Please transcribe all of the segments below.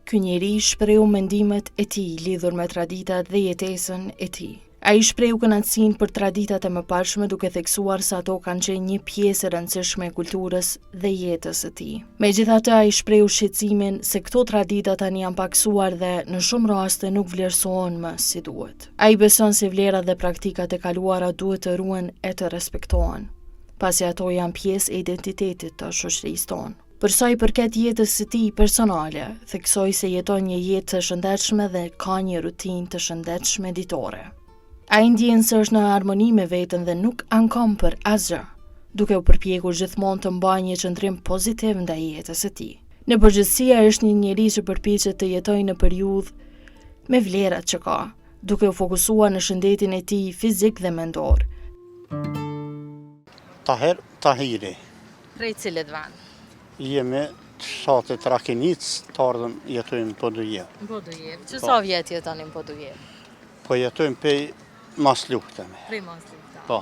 ky njeri shprehu mendimet e tij lidhur me traditat dhe jetesën e tij. Ai shprehu kënaqësinë për traditat e mëparshme duke theksuar se ato kanë qenë një pjesë e rëndësishme e kulturës dhe jetës së tij. Megjithatë, ai shprehu shqetësimin se këto tradita tani janë paksuar dhe në shumë raste nuk vlerësohen më si duhet. Ai beson se vlerat dhe praktikat e kaluara duhet të ruhen e të respektohen, pasi ato janë pjesë e identitetit të shoqërisë tonë. Për sa i përket jetës së tij personale, theksoi se jeton një jetë të shëndetshme dhe ka një rutinë të shëndetshme ditore. Ai ndjen se është në harmoni me veten dhe nuk ankon për asgjë, duke u përpjekur gjithmonë të mbajë një qëndrim pozitiv ndaj jetës së tij. Në përgjithësi, ai është një njeri që përpiqet të jetojë në periudhë me vlerat që ka, duke u fokusuar në shëndetin e tij fizik dhe mendor. Taher Tahiri. Prej cilit vend? Jemi të shatit Rakinic, të ardhëm jetojmë në Podujev. Në Podujev. Që sa vjet jetoni në Podujev? Po jetojmë pej mas luftemi. Prej mas luftemi. Po.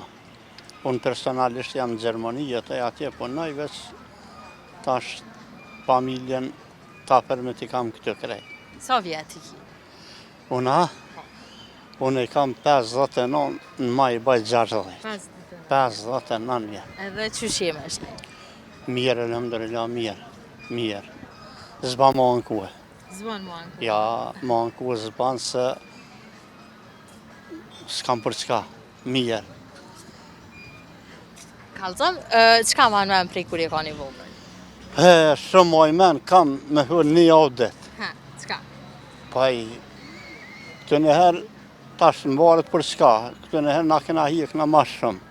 Unë personalisht jam në Gjermani, jetoj atje, po nëj veç tash familjen ta përmet i kam këtë krej. Sa vjet i ki? Unë i kam 59, në maj i baj 60. 59 vjet. Edhe që shime është? Mirë, alhamdulillah, mirë. Zba ma në kuhe. Zban ma në kuhe? Ja, ma në kuhe zban se s'kam për çka, mirë. Kalzëm, qka ma në men prej kur je ka një vogël? Shumë ma i men kam me hërë një audet. Qka? Pa i, këtë njëherë tash në varet për çka, këtë njëherë na kena hik na ma shumë.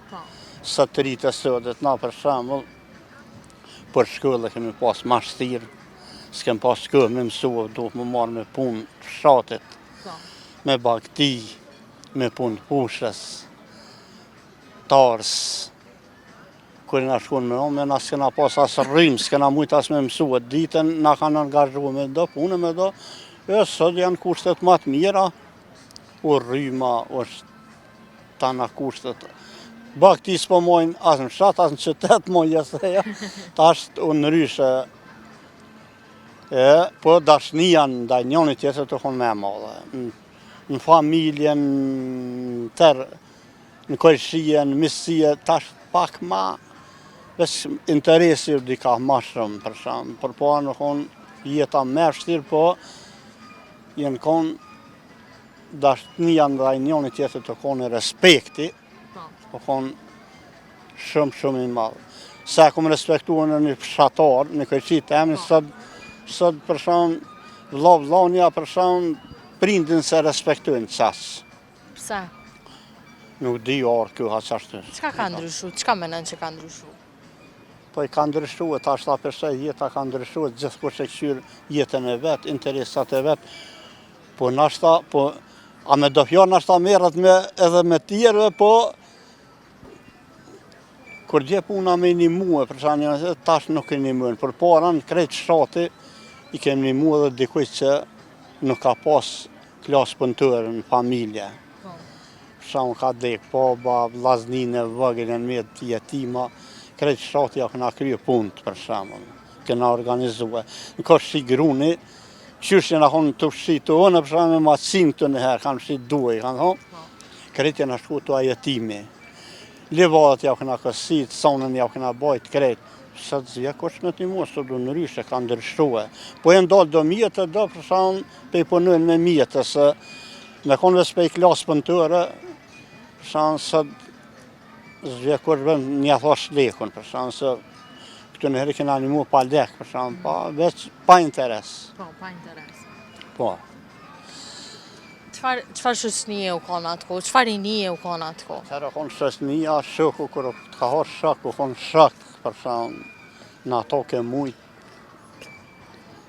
Sa të rritë e sëdet, na për shembull, për shkollë kemi pas ma shtirë, s'kem pas shkollë me mësua, duhet më marrë me punë fshatit, me bagti, me punë pushës, tarës. Kur na shkon me omë, na s'kena pas as rrim, s'kena mujt as me mësua. Ditën na kanë angazhuar me do punë, me do. Sot janë kushtet më të mira, u rryma, është tana kushtet. Bagti s'po mojnë as në fshat, as në qytet, mojnë jasëja. Tash unë ryshe. Po dashnia ndaj njëri tjetrit të konë më e madhe. Në familjen, në kollëshie, në misësie, tash pak ma, veç interesi dika ma shumë, për shumë. Për po në konë jeta me vështirë, po jenë konë dashnia ndaj njëri tjetrit të konë respekti, po konë shumë i madhe. Se kom respektuar në një fshatar, në kollëqit e emni, sot për shumë, vllonja për shumë, prindin se respektojnë qasë. Pse? Nuk di orë kjo ha qashtu. Qka ka ndryshu? Qka menon që ka ndryshu? Po i ka ndryshu, tash ta përse jeta ka ndryshu, gjithkush e këshyrë jetën e vetë, interesat e vetë. Po nashta, a me do fjor nashta merret edhe me tjerëve, po kur gje puna me një muë, për shani, tash nuk e një muën. Për para në krejt shati, i kem një muë dhe dikuj që nuk ka pas klasë pëntërë në familje. Shumë ka dek baba, vllazninë, vëgën e med jetima, krejt shati ja këna krye punët për shembull. Këna organizue. Në ka shi gruni, qysh jena konë të fshitë unë, për shembull me macim të njëherë, kanë fshitë duaj, kanë thonë. Krejt jena shku të ajetimi. Levadat ja këna kësit, sonën ja këna bajt krejt. Sa të zvje kush me t'i mos, të du në ryshe, ka ndryshue. Po e ndalë do mjetë, do për shembull, pe i punojnë me mjetë, se në konë vespe i klasë pëntëre, për shembull, sot zvje kush vëm një thash lekun, për shembull, se këtu në herë kena një mu pa lek, për shembull, veç pa interes. Po, pa interes. Po. Qfar shësnije u ka në atë ko? Qfar i nije u ka në atë ko? Qëra konë shësnija, shoku, kërë të ka harë shok, u konë shok, për shembull, në ato ke mujt,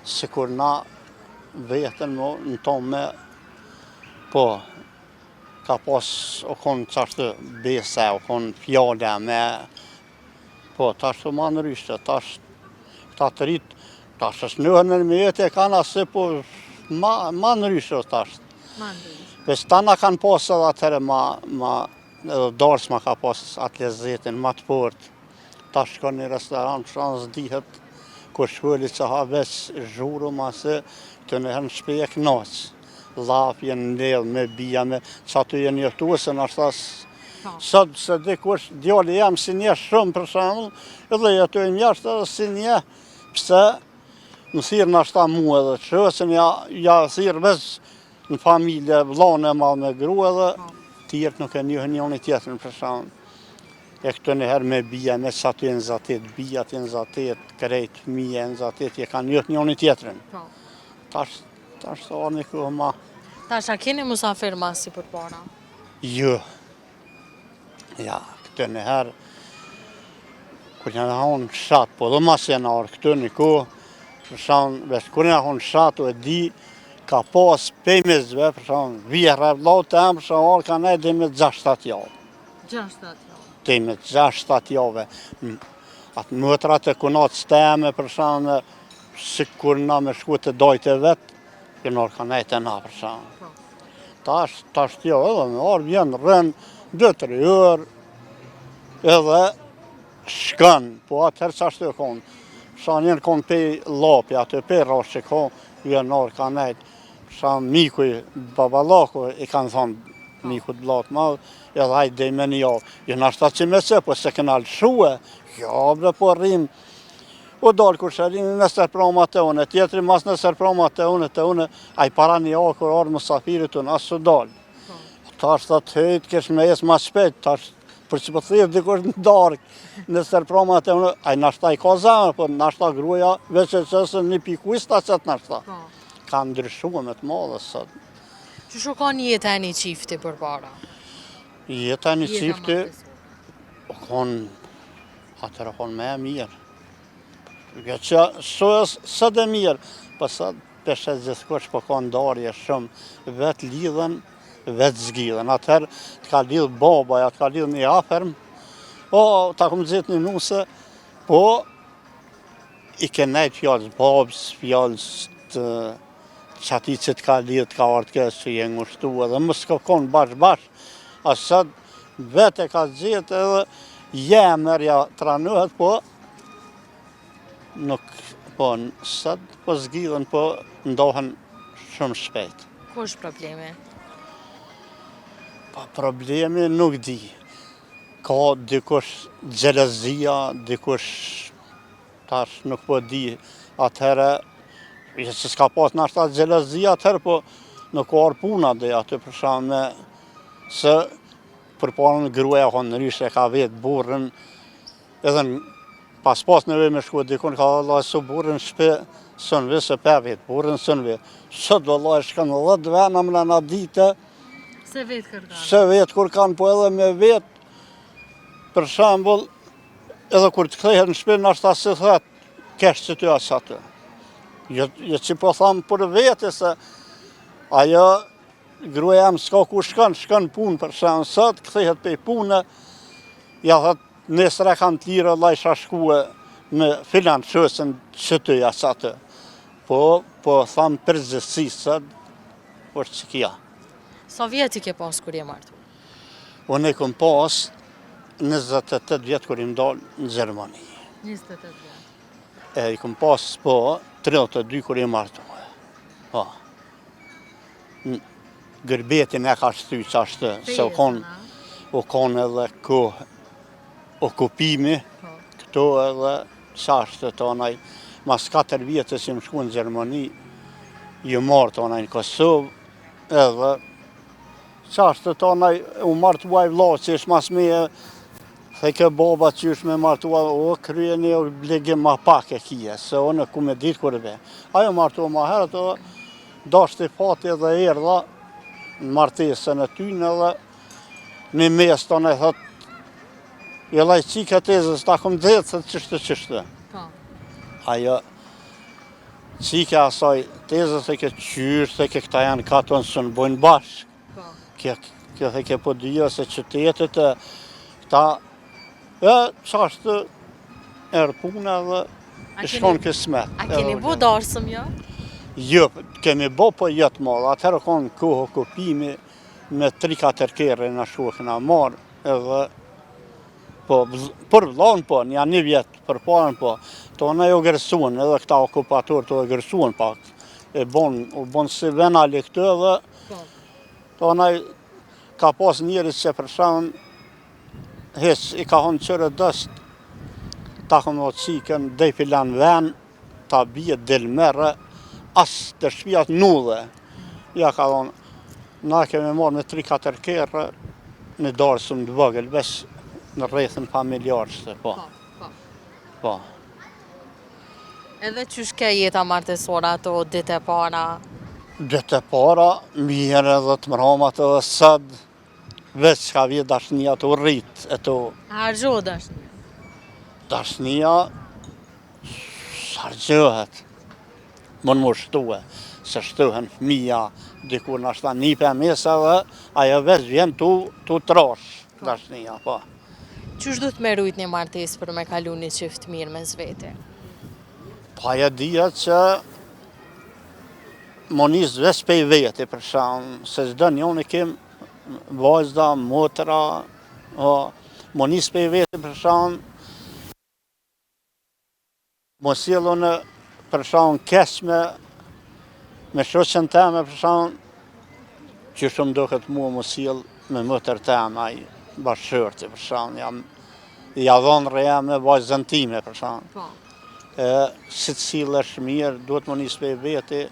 si kur na vetën në tonë me, po, ka pas, u konë qashtë bese, u konë fjale me, po, tash të ma në ryshte, tash ta të rritë, tash është nëhën me jetë e kanë asë, po, ma në ryshte tash. Veç tana kanë pas edhe atëre edhe darës ma ka pas atë lezetin, ma të port. Ta shkon një restoran, shansë dihet, kur shpëllit që ha veç zhuru ma se të në herën shpe e knaqë. Lapje në ndellë me bia me që aty e njëftu se në ashtas sot se dikush djali jam si një shumë për shembull, edhe jetoj mjashtë edhe si një, pse më thirr në ashta mua edhe qësën ja thirr veç në familje, vllane e madh me grua edhe tjerët nuk e njohin njëri tjetrin për shembull. E këtu në herë me bia, me që aty e në zatet, bia të në zatet, krejt, fëmija e në zatet, je kanë njëhë njëri tjetrin. Tash të orë një kohë ma. Tash, a keni musafir ma si për para? Jo. Ja, këtu në herë, kur një honë shatë, po dhe mas e në orë, këtu një kohë, për shanë, vesh, kur një honë shatë, e di, ka pas pëjmizve, për shanë, vjera, vlau të emë, për shanë orë, ka nejë dhe me 6-7 javë. 6-7 javë? Dhe me 6-7 javë. Atë mëtrat e kunatës të eme, për shanë, si kur na me shku të dojtë e vetë, kënë orë ka nejë të na, për shanë. Tash t'jo, edhe me orë vjenë rënë, 2-3 orë, edhe shkën, po atëherë që ashtu e konë. Sa njërë konë pej lapi, atë pej rrasë që konë, vjenë orë ka nejtë. Sa miku i babalaku i kanë thonë, miku të blatë madhë, edhe hajtë dhe me një javë. Jënë ashta që me se, po se këna lëshue, javë po rrimë. O dalë kur që rrimë në sërproma të une, tjetëri mas në sërproma të une, a i para një javë kur orë musafirit unë, asë së dalë. Tash të hejtë kesh me jesë ma shpejt, tash për që për thirë dikush në darkë në sërproma të unë, a i nashta i ka zemër, për nashta gruja veç e qësë një pikuista qëtë nashta. Ka ndryshuar me të madhe sot. Që shu ka një jetë e një qifti për para? Jetë e një qifti, atërë konë me e mirë. Që së dhe mirë, për sot peshe gjithkush po ka ndarje shumë, vetë lidhen, vetë zgjidhen. Atëherë të ka lidhë babaja, të ka lidhë një afermë, po ta këmë gjithë një nuse, po i ke nejtë fjallës babës, fjallës të qati që të ka lidhë, të ka artë kësë që je ngushtu edhe më s'ka konë bashkë, a sëtë vetë e ka gjithë edhe jemërja të ranuhet, po nuk, po sëtë po zgjidhen, po ndohen shumë shpejt. Ku është problemi? Problemi nuk di. Ka dikush gjelezia, dikush tash nuk po di. Atëherë, që s'ka pas në ashtat gjelezia, atëherë po nuk ka arë puna dhe aty për shame, se për parën gruaja konë rishë e ka vetë burën, edhe pas nevoj me shku dikun, ka Allah su burën shpe, sënve se pe vetë, burën sënve. Sot Allah e shkanë 10 vena më në dite, Se vetë kërkanë? Se vetë kur kanë, po edhe me vetë, për shambull, edhe kur të kthejhet në shpinë, ashta se thëtë, kesh që ty asë atë. Jo që po thamë për vete, se ajo gruaja jam s'ka ku shkën punë, për shambull, sot, kthejhet pe punë, ja thëtë, nesër e kanë të lirë, Allah isha shkue me filan qësën që ty asë atë. Po thamë përgjithsi, sot, por që kja. Sa vjetë i ke pas kur je martu? Unë e këm pas 28 vjetë kur im dalë në Gjermani. 28 vjetë? E i këm pas po 32 kur im martu. Po. Gërbetin e ka shty që ashtë, se u konë edhe okupimi, këto edhe që ashtë të onaj. Mas 4 vjetës që më shku në Gjermani, ju martu onaj në Kosovë, edhe qashtë të tonaj u martuaj vla që ishë mas me the ke baba që ishë me martuaj, o krye një obligim ma pak e kje, se o në ku me ditë kërve. Ajo martuaj ma herët, dashti fati edhe erdha në martesën e tynë edhe një mes të në thët, e laj qika tezës, ta kom dhejtë, thët qështë. Ajo qika asaj tezës e ke qyrë, e ke këta janë katonë së në bojnë bashkë. Kjo the ke po dyja se qytetet e këta, qashtë erë puna dhe shkon kësmet. A keni bo darsëm jo? Jo, kemi bo po jetë madhe, atëherë konë kohë okupimi me 3-4 kere në shku këna marë, edhe Po, për vllon po, një vjet për parën po. Tona jo gërsuan, edhe këta okupator të gërsuan pak. U bon si venali këtu edhe tona ka pas njerëz që për shembull hiç i ka hon qërë dësht, ta kom o cikën, dhe i filan ven, ta bje delmerë, as të shpijat nullë. Ja ka thonë, na kemi marrë me 3-4 kerë, në darësëm të vëgël, veç në rrethën familjarës, po. Po. Edhe qysh ke jeta martesore ato ditë e para? Ditë e para, mirë edhe të mramat edhe sëd, veç ka vje dashnia të rrit e të... Hargjo dashnia? Dashnia, hargjohet, më shtue, se shtuhen fëmija, dikur në ashta një për mesa dhe ajo veç vjen tu trash, dashnia, po. Qysh du të me rujt një martes për me kalu një qift mirë me zveti? Pa e dhja që më njës veç pej veti për shumë, se çdo njën i kem vajzda, motra, më njës pej veti për shumë, më sjellë në për shumë keq me shoqen teme për shumë, që shumë do këtë mua më sjellë me motër teme, ai bashkëshorti për shumë, ja dhonë reja me vajzën time për shumë. Si të sillesh mirë, duhet më njës pej veti,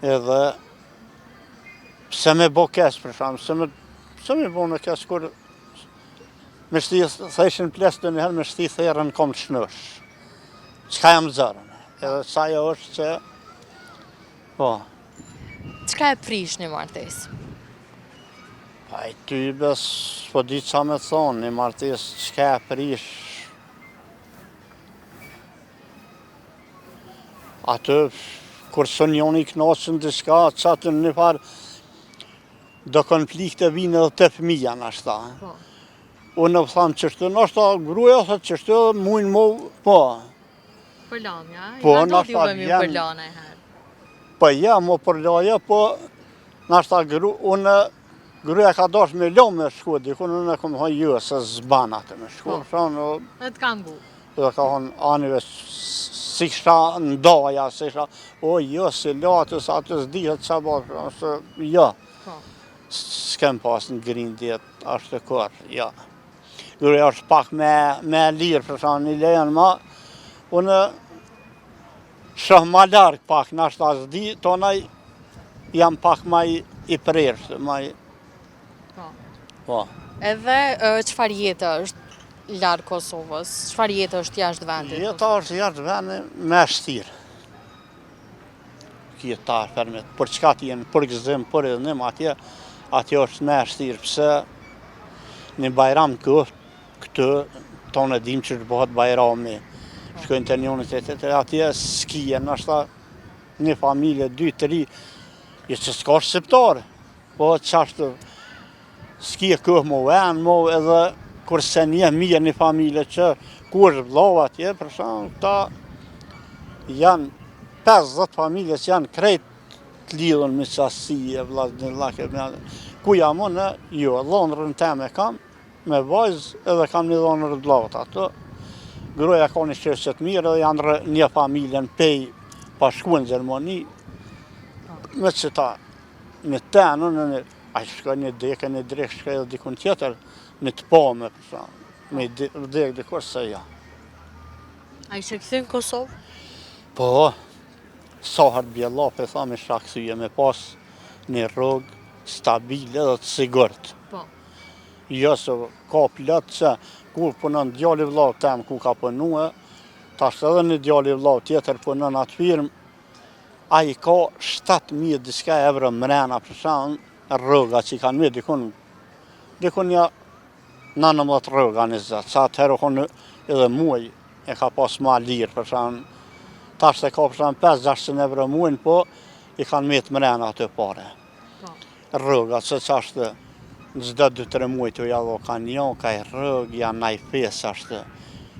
edhe pse me bo keq për shumë, pse me bo në keq kur me shti theshin ples të njëherë me shti therën kom të shnosh. Qka jam zërën, edhe sa jo është që, po. Qka e prish një martes? Pa i ty bes, po di qa me thonë, një martes qka e prish. Atë, kur së njën i knasën të shka, qatë në një farë, do konflikte vinë edhe të fëmija në ashta. Unë në thamë qështu, në ashta gruja, thë qështu, mujnë mu, po. Përlam, ja? Po, në ashta vjen. Po, ja, mu përlaja, po, në ashta unë, gruja ka dash me lo me shku, dikun unë e kom thonë jo, se zban atë me shku. E të kam gu? Dhe ka thonë, anive, si kësha ndaja, si kësha, o, jo, si latës, atës dihet që bërë, se, jo. S'kem pas në grindjet, ashtë të kërë, ja. Gruja është pak me lirë, për shumë, një lejen ma, unë shoh ma largë pak, në ashtë asë di, tonaj jam pak ma i prershë, ma i... Po. Edhe qëfar jetë është largë Kosovës? Qëfar jetë është jashtë vendit? Jeta është jashtë vendit me shtirë. Kjetarë fermet, për çka t'jenë, për gëzim, për edhënim, atje është me shtirë, pëse një bajram këtë, tonë e dim që është bëhet bajrami, shkojnë të njënit e të atje s'kije, nështë një familje, 2-3, që s'ka shqiptare, po qashtë s'kije këhë më venë, më edhe kurse një mirë një familje që ku është vlova atje, për shumë, këta janë 50 familje që janë krejt të lidhën me qasije, ku jam unë, jo, dhonërën teme kam, me vajzë edhe kam një dhonërë të vlovat ato. Gruaja ka një shqeqet mirë edhe janë një familjen pej pashku në Gjermani, me që ta një tenë, a shka një deke, një drek, shka edhe dikun tjetër, një të pome, për shumë, me vdek dikur se ja. A ishe këthy në Kosovë? Po, sahat bjella, për thamë i shakësuje, me pas një rrugë stabile dhe të sigurt. Po. Jo se ka plët që kur punon djali vllaut tem ku ka punue, tash edhe një djali vllaut tjetër punon atë firmë, a i ka 7.000 diska euro mrena për shumë, rruga që i kanë me dikun ja 19 rruga 20, që atëherë konë edhe muaj e ka pas ma lirë për shumë, tash e ka për shumë 5-600 euro muajnë, po i kanë me të mrena atë pare. Rruga që ashtë në çdo 2-3 muaj të jadho ka një, ka i rrugë, janë naj fesë ashtë.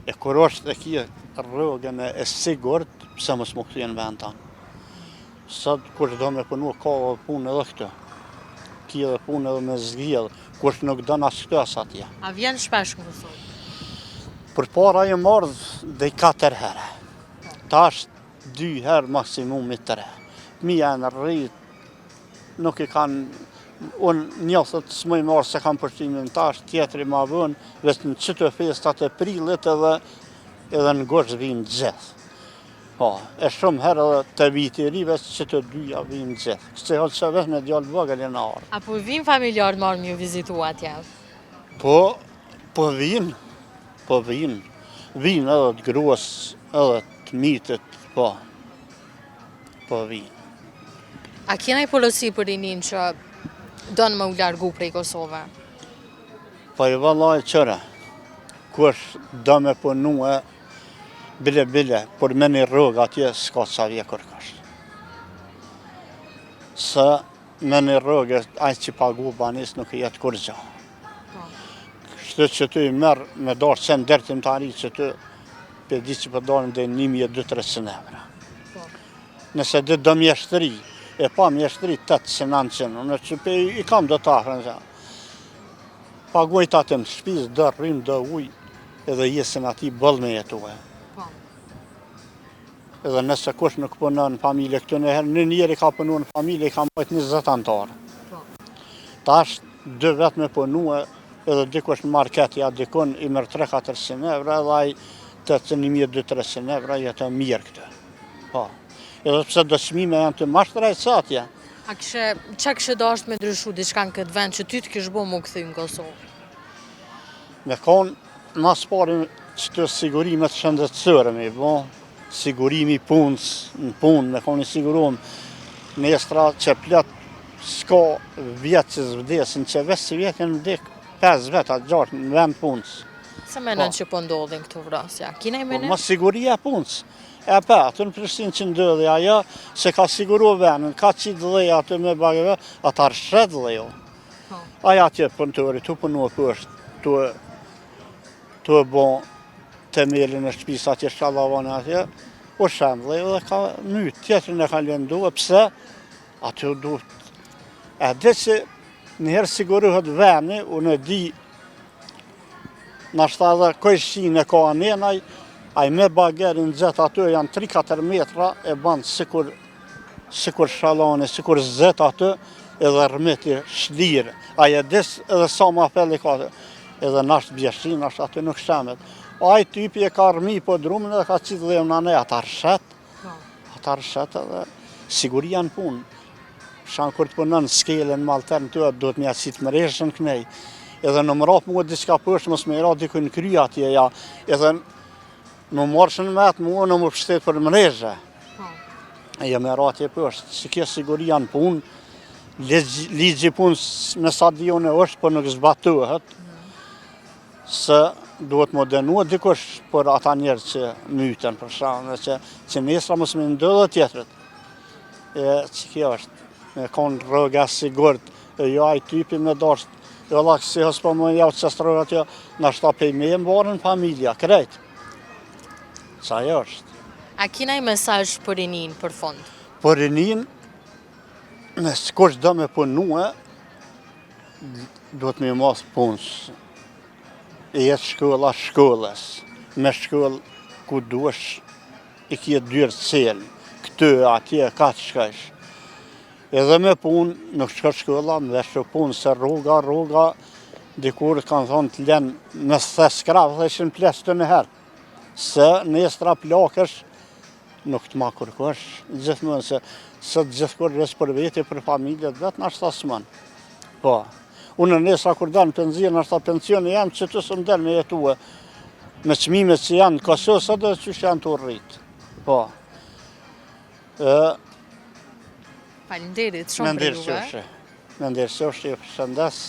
E kur është e kje rrugën e sigurt, pse mos më këtuje në vend tanë. Sot kur do me punu, ka punë edhe këtë. ki edhe punë edhe me zgjedh, kush nuk dën as këtë as atje. A vjen shpesh në Kosovë? Për para jë mardh dhe 4 herë. Tash 2 herë maksimumi 3. Mija në rrit, nuk i kanë, unë njëthët s'mëj marë se kam përshtimin tash, tjetëri ma vën, veç në qëtë festat e prillit edhe në gosh vinë gjithë. Po, e shumë herë edhe të viti ri, veç qëtë 2 vinë gjithë. Kështë e që veç me djallë vëgëll e në arë. Apo vinë familjarë marë mjë vizitu atje? Po vinë. Vinë edhe të gruas, edhe të mitet, po vinë. A kena i polosi për rinin që donë më u largu prej Kosove? Po i vallaj qëre, kush do me punue, bile, por me një rrugë atje s'ka sa vje kërkash. Se me një rrugë, ajë që pagu banis nuk i jetë kur gja. Kështë që ty i merë me darë qenë dertim të ari që ty, për di që për darën dhe 1.200-300 evra. Nëse dhe do mjeshtëri, e pa mjeshtëri 800-900, në që për i kam do të afrën. Paguaj të atëm të shpizë, do rrim, do uj, edhe jesin ati bëllë me jetue. Edhe nëse kush nuk punon në familje këtu në herë, në njeri ka punu në familje, i ka mojt 20 antarë. Tash 2 vetë me punue, edhe dikush në marketja dikun i mërë 300-400 evra, edhe aj 800-1.200-300 evra jetë mirë këtë. Po. Edhe pse dëshmime janë të mashtraj sa atje. A që kështë dasht me ndryshu diçka në këtë vend që ty të kishë bo mu këthy në Kosovë? Me konë, mas parin që të sigurimet shëndetësore me i bo, sigurimi punës, në punë, me konë i sigurum, në estra që plët s'ka vjetë që zvdesin, që vesë që vjetin vdik 5 vetë atë gjartë në vend punës. Se menën që po ndodhin këtu vrasja? Kina i menën? Ma siguria punës. E pa, atë në Prishtinë që ndodhi ajo, se ka siguru venën, ka qitë dheja atë me bagëve, atë arshet dhejo. Aja atje punëtori, tu punu e pështë, tu e bon temelin e shpis atje shalavane atje, o shemë dhejo dhe ka mytë, tjetërën e ka lëndu, e pse, aty u duhet. E dhe që njëherë siguruhet veni, unë e di, nashta edhe kojshin e ka anenaj, a i me bagerin zet aty janë 3-4 metra e banë sikur shalane, sikur zet aty edhe rmeti shlirë. A i edis edhe sa ma pelli ka aty. Edhe nashtë bjeshin, nashtë aty nuk shemet. A i typi e ka rmi po drumin edhe ka qitë dhe në ne, ata rëshet edhe siguria në punë. Shanë kur të punën skele në malter në ty, duhet me asit mreshën kënej. Edhe në mrap mua diçka përshë, mos me i ra dikuj në kry atje, ja. Edhe në marshën me atë mua në më pështet për mrejë. E me ratje përshë, që kjo siguria në punë, ligji punës me sa dione është, për nuk zbatuhet, se duhet më denua dikush për ata njerë që myten, për shanë, që nesra mos me ndodhë tjetërit. Që kjo është, me konë rrëga sigurt, e jo aj typi me dasht, e valla kësi hës për më javë që strojë atjo, në shtapej me e mbarën familja, krejt. Qa jo është. A kina i mesazh për rinin për fond? Për rinin, nësë kush do me punue, duhet me mos punës. E jetë shkolla shkollës, me shkollë ku duesh, i kje dyrë celë, këtë, atje, ka të shkajsh. Edhe me punë, nuk shko shkolla, me veshë punë, se rruga, dikur kanë thonë të lenë me the skrapë, dhe ishin plesë të nëherë. Se nestra plakësh, nuk të ma kërkosh, gjithmonë, se gjithë kur resë për veti, për familjet vetë, në ashtë asëmën. Po, unë nesra kur dalë në penzion, në ashtë a pensioni jam, që të së më delë me jetue, me qmimet që janë në Kosovë, sa dhe që janë të rritë. Po. Falinderit, shumë për juve. Me ndirë qëshë, shëndes.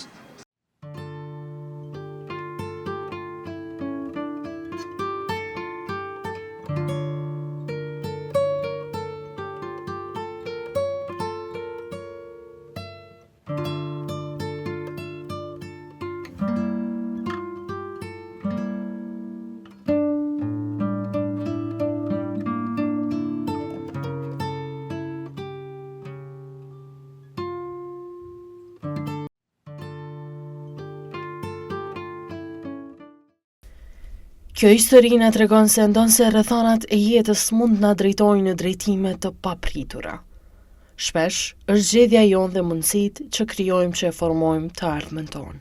Kjo histori na tregon se ndonse rrethonat e jetës mund na drejtojnë në drejtime të papritura. Shpesh është zgjedhja jonë dhe mundësitë që krijojmë që e formojmë të ardhmen tonë.